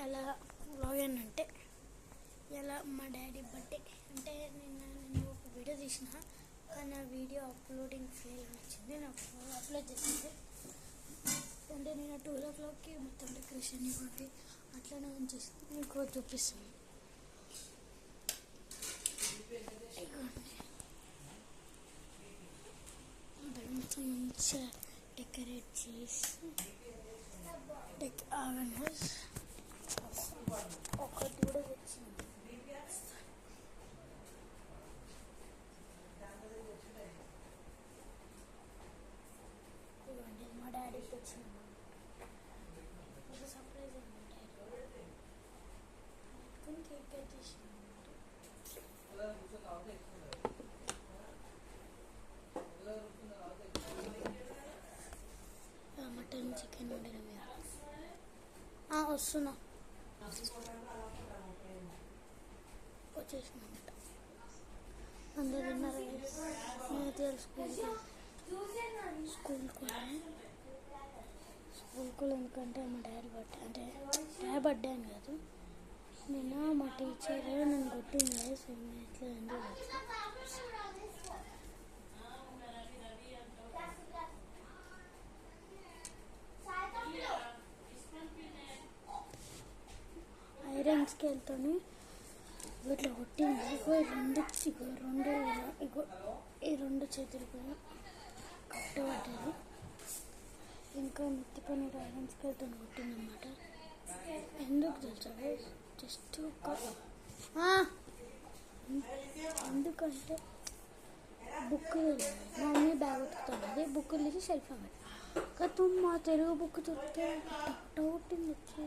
ఎలా వ్లాగ్ అంటే ఎలా మా డాడీ బర్త్డే అంటే నేను ఒక వీడియో తీసిన కానీ ఆ వీడియో అప్లోడింగ్ ఫెయిల్ వచ్చింది. నాకు అప్లోడ్ చేసింది అంటే నేను 12 o'clockకి మొత్తం డెకరేషన్ ఇవ్వండి అట్లనే ఉంచేసి మీకు చూపిస్తాను. మంచిగా డెకరేట్ చేసి ఒకటి కూడా తెచ్చింది. మా డాడీకి తెచ్చింది సర్ప్రైజ్ అనమాట. కేక్ కట్ చేసింది మటన్ చికెన్ వండిన వస్తున్నా వచ్చేసిన అందరు విన్నారు. నేను స్కూల్కి ఎందుకంటే మా డాడీ బర్త్డే అంటే డాడీ బర్త్డే అని కాదు, నిన్న మా టీచర్ నన్ను కొట్టింది. సో ఎట్లా ఎందుకు ఐరన్ స్కేల్తో ఇట్లా కొట్టింది. ఈ రెండు చేతులకు కట్టబడ్డది. ఇంకా నెత్తి పైన ఐరన్ స్కేల్తో కొట్టిందన్నమాట. ఎందుకు తెలుసా? జస్ట్ ఎందుకంటే బుక్ మా మమ్మీ బ్యాగ్ ఉతుకుతున్నది, బుక్ తీసి షెల్ఫ్ అవ్వాలి. మా తెలుగు బుక్ దొరికితే కొట్టింది వచ్చి